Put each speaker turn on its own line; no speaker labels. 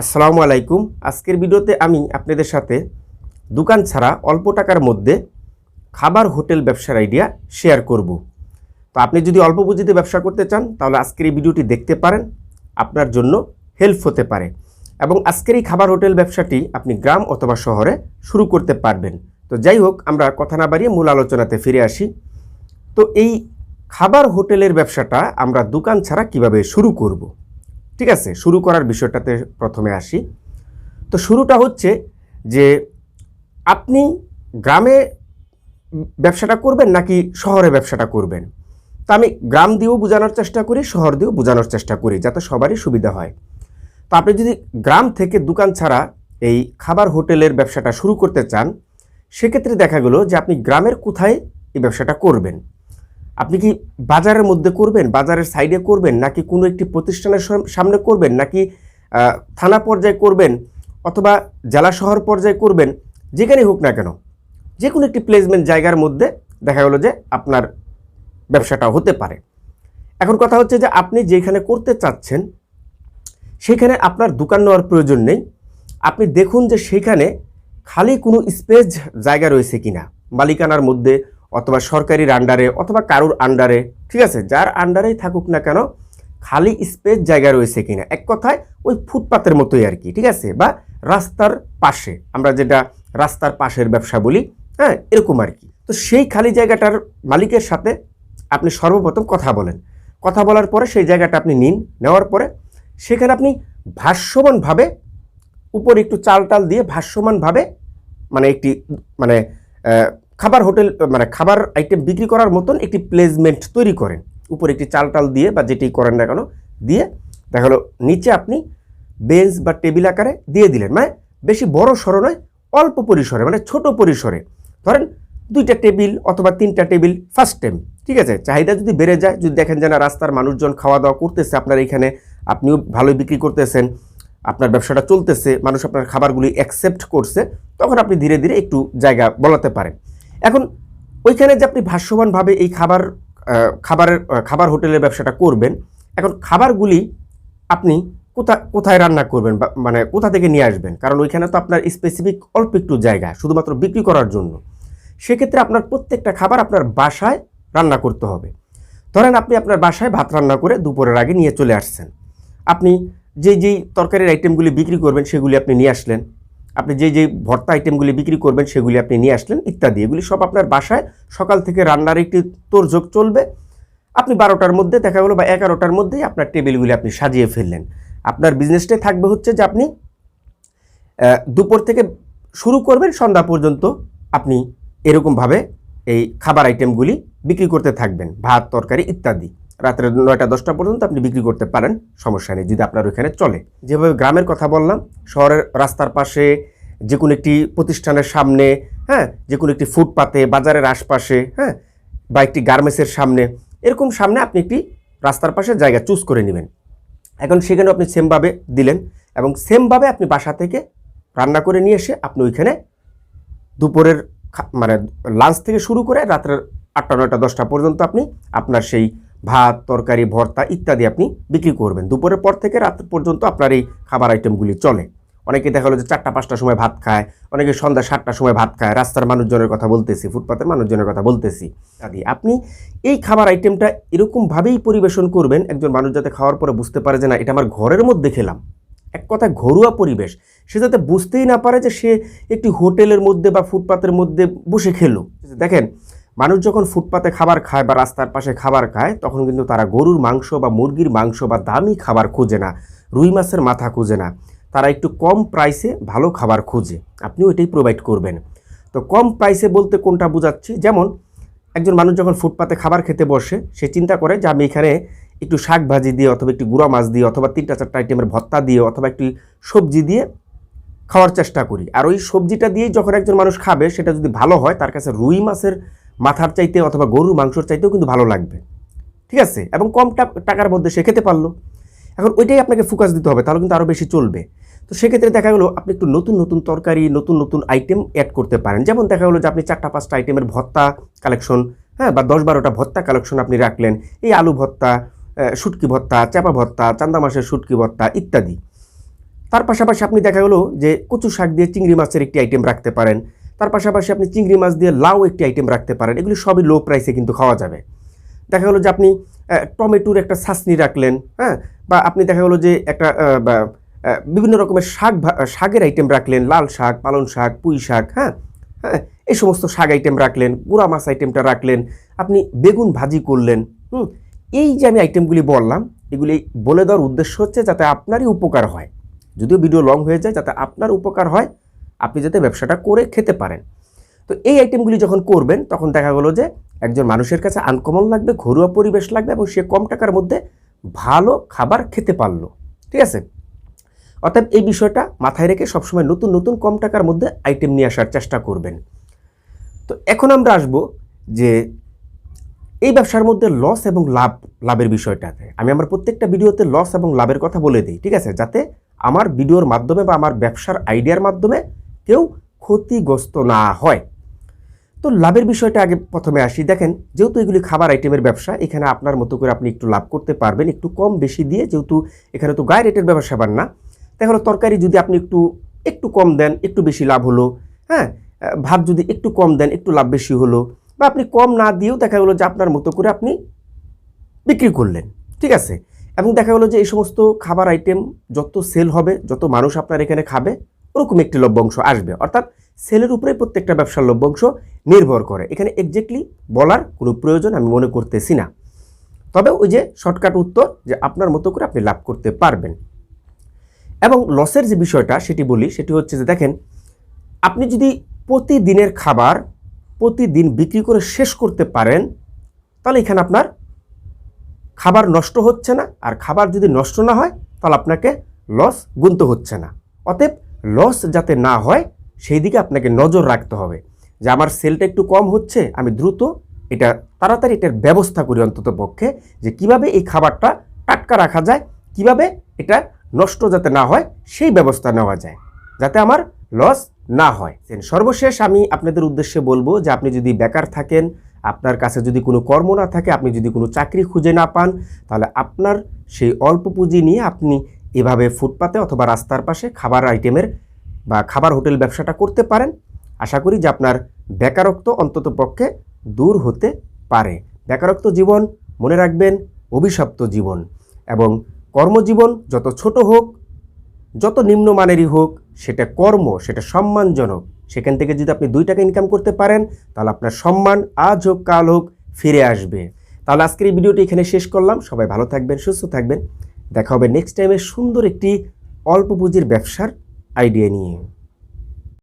আসসালামু আলাইকুম। আজকের ভিডিওতে আমি আপনাদের সাথে দোকান ছাড়া অল্প টাকার মধ্যে খাবার হোটেল ব্যবসার আইডিয়া শেয়ার করব। তো আপনি যদি অল্প পুঁজিতে ব্যবসা করতে চান তাহলে আজকের এই ভিডিওটি দেখতে পারেন, আপনার জন্য হেল্প হতে পারে। এবং আজকের এই খাবার হোটেল ব্যবসাটি আপনি গ্রাম অথবা শহরে শুরু করতে পারবেন। তো যাই হোক, আমরা কথা না বাড়িয়ে মূল আলোচনাতে ফিরে আসি। তো এই খাবার হোটেলের ব্যবসাটা আমরা দোকান ছাড়া কিভাবে শুরু করব, ঠিক আছে? শুরু করার বিষয়টাতে প্রথমে আসি। তো শুরুটা হচ্ছে যে আপনি গ্রামে ব্যবসাটা করবেন নাকি শহরে ব্যবসাটা করবেন। তো আমি গ্রাম দিয়েও বোঝানোর চেষ্টা করি, শহর দিয়েও বোঝানোর চেষ্টা করি, যাতে সবারই সুবিধা হয়। তো আপনি যদি গ্রাম থেকে দোকান ছাড়া এই খাবার হোটেলের ব্যবসাটা শুরু করতে চান, সেক্ষেত্রে দেখা গেল যে আপনি গ্রামের কোথায় এই ব্যবসাটা করবেন। আপনি কি বাজারের মধ্যে করবেন, বাজারের সাইডে করবেন, নাকি কোনো একটি প্রতিষ্ঠানের সামনে করবেন, নাকি থানা পর্যায়ে করবেন, অথবা জেলা শহর পর্যায়ে করবেন, যেখানেই হোক না কেন যে কোনো একটি প্লেসমেন্ট জায়গার মধ্যে দেখা গেলো যে আপনার ব্যবসাটা হতে পারে। এখন কথা হচ্ছে যে আপনি যেখানে করতে চাচ্ছেন সেখানে আপনার দোকান নেওয়ার প্রয়োজন নেই। আপনি দেখুন যে সেখানে খালি কোনো স্পেস জায়গা রয়েছে কিনা, মালিকানার মধ্যে অথবা সরকারির আন্ডারে অথবা কারুর আন্ডারে, ঠিক আছে, যার আন্ডারেই থাকুক না কেন, খালি স্পেস জায়গা রয়েছে কিনা। এক কথায় ওই ফুটপাতের মতোই আর কি, ঠিক আছে, বা রাস্তার পাশে, আমরা যেটা রাস্তার পাশের ব্যবসা বলি, হ্যাঁ, এরকম আর কি। তো সেই খালি জায়গাটার মালিকের সাথে আপনি সর্বপ্রথম কথা বলেন। কথা বলার পরে সেই জায়গাটা আপনি নিন, নেওয়ার পরে সেখানে আপনি ভাসমানভাবে উপরে একটু চাল টাল দিয়ে ভাসমানভাবে একটি খাবার হোটেল খাবার আইটেম বিক্রি করার মতন একটি প্লেসমেন্ট তৈরি করেন। উপরে একটি চাল টাল দিয়ে বা যেটি করেন না কেন দিয়ে দেখা গেলো নিচে আপনি বেঞ্চ বা টেবিল আকারে দিয়ে দিলেন, বেশি বড় সড়ো নয়, অল্প পরিসরে, ছোট পরিসরে। ধরেন 2টা টেবিল অথবা 3টা টেবিল ফার্স্ট টাইম, ঠিক আছে। চাহিদা যদি বেড়ে যায়, যদি দেখেন যে না রাস্তার মানুষজন খাওয়া দাওয়া করতেছে আপনার এখানে, আপনিও ভালোই বিক্রি করতেছেন, আপনার ব্যবসাটা চলতেছে, মানুষ আপনার খাবারগুলি অ্যাকসেপ্ট করছে, তখন আপনি ধীরে ধীরে একটু জায়গা বলাতে পারেন। এখন ওইখানে যে আপনি ভাষ্যমানভাবে এই খাবার হোটেলের ব্যবসাটা করবেন, এখন খাবারগুলি আপনি কোথায় রান্না করবেন, কোথা থেকে নিয়ে আসবেন, কারণ ওইখানে তো আপনার স্পেসিফিক অল্প একটু জায়গা শুধুমাত্র বিক্রি করার জন্য। সেক্ষেত্রে আপনার প্রত্যেকটা খাবার আপনার বাসায় রান্না করতে হবে। ধরেন আপনি আপনার বাসায় ভাত রান্না করে দুপুরের আগে নিয়ে চলে আসছেন। আপনি যেই তরকারির আইটেমগুলি বিক্রি করবেন সেগুলি আপনি নিয়ে আসলেন, আপনি যেই ভর্তা আইটেমগুলি বিক্রি করবেন সেগুলি আপনি নিয়ে আসলেন ইত্যাদি। এগুলি সব আপনার বাসায় সকাল থেকে রান্নার একটি তোড়জোড় চলবে। আপনি 12টার মধ্যে দেখা গেলো বা 11টার মধ্যেই আপনার টেবিলগুলি আপনি সাজিয়ে ফেললেন। আপনার বিজনেসটাই থাকবে হচ্ছে যে আপনি দুপুর থেকে শুরু করবেন, সন্ধ্যা পর্যন্ত আপনি এরকমভাবে এই খাবার আইটেমগুলি বিক্রি করতে থাকবেন, ভাত তরকারি ইত্যাদি। রাত্রে 9টা 10টা পর্যন্ত আপনি বিক্রি করতে পারেন, সমস্যা নেই, যদি আপনার ওইখানে চলে। যেভাবে গ্রামের কথা বললাম, শহরের রাস্তার পাশে, যে কোনো একটি প্রতিষ্ঠানের সামনে, হ্যাঁ, যে কোনো একটি ফুটপাতে, বাজারের আশপাশে, হ্যাঁ, বা একটি গার্মেন্টসের সামনে, এরকম সামনে আপনি একটি রাস্তার পাশে জায়গা চুজ করে নেবেন। এখন সেখানে আপনি সেমভাবে দিলেন এবং সেমভাবে আপনি বাসা থেকে রান্না করে নিয়ে এসে আপনি ওইখানে দুপুরের লাঞ্চ থেকে শুরু করে রাত্রের 8টা 9টা 10টা পর্যন্ত আপনি আপনার সেই ভাত তরকারি ভর্তা ইত্যাদি আপনি বিক্রি করবেন। দুপুরের পর থেকে রাত পর্যন্ত আপনার এই খাবার আইটেমগুলি চলে। অনেকে দেখা গেলো যে 4টা 5টার সময় ভাত খায়, অনেকে সন্ধ্যা 7টার সময় ভাত খায়, রাস্তার মানুষজনের কথা বলতেছি, ফুটপাতের মানুষজনের কথা বলতেছি ইত্যাদি। আপনি এই খাবার আইটেমটা এরকমভাবেই পরিবেশন করবেন, একজন মানুষ যাতে খাওয়ার পরে বুঝতে পারে যে না এটা আমার ঘরের মধ্যে খেলাম, এক কথায় ঘরোয়া পরিবেশ। সে যাতে বুঝতেই না পারে যে সে একটি হোটেলের মধ্যে বা ফুটপাতের মধ্যে বসে খেলো। দেখেন, মানুষ যখন ফুটপাতে খাবার খায় বা রাস্তার পাশে খাবার খায়, তখন কিন্তু তারা গরুর মাংস বা মুরগির মাংস বা দামি খাবার খোঁজে না, রুই মাছের মাথা খোঁজে না, তারা একটু কম প্রাইসে ভালো খাবার খোঁজে। আপনিও এটাই প্রোভাইড করবেন। তো কম প্রাইসে বলতে কোনটা বোঝাচ্ছি, যেমন একজন মানুষ যখন ফুটপাতে খাবার খেতে বসে, সে চিন্তা করে যে আমি এখানে একটু শাক ভাজি দিয়ে অথবা একটি গুঁড়া মাছ দিয়ে অথবা 3টা 4টা আইটেমের ভর্তা দিয়ে অথবা একটি সবজি দিয়ে খাওয়ার চেষ্টা করি। আর ওই সবজিটা দিয়েই যখন একজন মানুষ খাবে, সেটা যদি ভালো হয়, তার কাছে রুই মাছের মাথার চাইতে অথবা গরুর মাংসর চাইতেও কিন্তু ভালো লাগবে, ঠিক আছে, এবং কম টাকার মধ্যে সে খেতে পারলো। এখন ওইটাই আপনাকে ফোকাস দিতে হবে, তাহলে কিন্তু আরও বেশি চলবে। তো সেক্ষেত্রে দেখা গেলো আপনি একটু নতুন নতুন তরকারি, নতুন নতুন আইটেম অ্যাড করতে পারেন। যেমন দেখা গেলো যে আপনি 4টা 5টা আইটেমের ভর্তা কালেকশন, হ্যাঁ, বা 10-12টা ভর্তা কালেকশন আপনি রাখলেন। এই আলু ভর্তা, শুটকি ভর্তা, চাপা ভর্তা, চান্দা মাছের শুটকি ভর্তা ইত্যাদি। তার পাশাপাশি আপনি দেখা গেলো যে কচু শাক দিয়ে চিংড়ি মাছের একটি আইটেম রাখতে পারেন, তার পাশাপাশি আপনি চিংড়ি মাছ দিয়ে লাউ একটি আইটেম রাখতে পারেন। এগুলি সবই লো প্রাইসে কিন্তু খাওয়া যাবে। দেখা গেলো যে আপনি টমেটোর একটা ছাঁচনি রাখলেন, হ্যাঁ, বা আপনি দেখা গেলো যে একটা বিভিন্ন রকমের শাকের আইটেম রাখলেন, লাল শাক, পালং শাক, পুঁই শাক, হ্যাঁ হ্যাঁ, এই সমস্ত শাক আইটেম রাখলেন, গুঁড়া মাছ আইটেমটা রাখলেন, আপনি বেগুন ভাজি করলেন। এই যে আমি আইটেমগুলি বললাম, এগুলি বলে দেওয়ার উদ্দেশ্য হচ্ছে যাতে আপনারই উপকার হয়, যদিও ভিডিও লং হয়ে যায়, যাতে আপনার উপকার হয়, আপনি যাতে ব্যবসাটা করে খেতে পারেন। তো এই আইটেমগুলি যখন করবেন তখন দেখা গেলো যে একজন মানুষের কাছে আনকমন লাগবে, ঘরোয়া পরিবেশ লাগবে এবং সে কম টাকার মধ্যে ভালো খাবার খেতে পারলো। ঠিক আছে? অর্থাৎ এই বিষয়টা মাথায় রেখে সবসময় নতুন নতুন কম টাকার মধ্যে আইটেম নিয়ে আসার চেষ্টা করবেন। তো এখন আমরা আসব যে এই ব্যবসার মধ্যে লস এবং লাভের বিষয়টাতে। আমি আমার প্রত্যেকটা ভিডিওতে লস এবং লাভের কথা বলে দিই, ঠিক আছে, যাতে আমার ভিডিওর মাধ্যমে বা আমার ব্যবসার আইডিয়ার মাধ্যমে কেউ ক্ষতিগ্রস্ত না হয়। তো লাভের বিষয়টা আগে প্রথমে আসি। দেখেন, যেহেতু এগুলি খাবার আইটেমের ব্যবসা, এখানে আপনার মতো করে আপনি একটু লাভ করতে পারবেন, একটু কম বেশি দিয়ে, যেহেতু এখানে তো গায়ে রেটের ব্যবসা বান না। দেখা গেলো তরকারি যদি আপনি একটু কম দেন, একটু বেশি লাভ হলো, হ্যাঁ, ভাত যদি একটু কম দেন, একটু লাভ বেশি হলো, বা আপনি কম না দিয়েও দেখা গেলো যে আপনার মতো করে আপনি বিক্রি করলেন। ঠিক আছে? এবং দেখা গেলো যে এই সমস্ত খাবার আইটেম যত সেল হবে, যত মানুষ আপনার এখানে খাবে, ওরকম একটি লভ্যাংশ আসবে। অর্থাৎ সেলের উপরে প্রত্যেকটা ব্যবসার লভ্যাংশ নির্ভর করে। এখানে এক্স্যাক্টলি বলার কোনো প্রয়োজন আমি মনে করতেছি না। তবে ওই যে শর্টকাট উত্তর, যে আপনার মতো করে আপনি লাভ করতে পারবেন। এবং লসের যে বিষয়টা সেটি বলি, সেটি হচ্ছে যে দেখেন, আপনি যদি প্রতিদিনের খাবার প্রতিদিন বিক্রি করে শেষ করতে পারেন, তাহলে এখানে আপনার খাবার নষ্ট হচ্ছে না। আর খাবার যদি নষ্ট না হয়, তাহলে আপনাকে লস গুনতে হচ্ছে না। অতএব লস যাতে না হয় সেই দিকে আপনাকে নজর রাখতে হবে, যে আমার সেলটা একটু কম হচ্ছে, আমি দ্রুত তাড়াতাড়ি এটার ব্যবস্থা করি, অন্তত পক্ষে যে কিভাবে এই খাবারটা টাটকা রাখা যায়, কিভাবে এটা নষ্ট যাতে না হয় সেই ব্যবস্থা নেওয়া যায়, যাতে আমার লস না হয়। সর্বশেষ আমি আপনাদের উদ্দেশ্যে বলবো যে আপনি যদি বেকার থাকেন, আপনার কাছে যদি কোনো কর্ম না থাকে, আপনি যদি কোনো চাকরি খুঁজে না পান, তাহলে আপনার সেই অল্প পুঁজি নিয়ে আপনি এভাবে ফুটপাতে অথবা রাস্তার পাশে খাবার আইটেমের বা খাবার হোটেল ব্যবসাটা করতে পারেন। আশা করি যে আপনার বেকারত্ব অন্তত পক্ষে দূর হতে পারে। বেকারত্ব জীবন, মনে রাখবেন, অভিশপ্ত জীবন। এবং কর্মজীবন যত ছোট হোক, যত নিম্নমানেরই হোক, সেটা কর্ম, সেটা সম্মানজনক। সেখান থেকে যদি আপনি 2 টাকা ইনকাম করতে পারেন, তাহলে আপনার সম্মান আজ হোক কাল হোক ফিরে আসবে। তাহলে আজকের এই ভিডিওটি এখানে শেষ করলাম। সবাই ভালো থাকবেন, সুস্থ থাকবেন। দেখা হবে নেক্সট টাইমে সুন্দর একটি অল্প পুঁজির ব্যবসার আইডিয়া নিয়ে।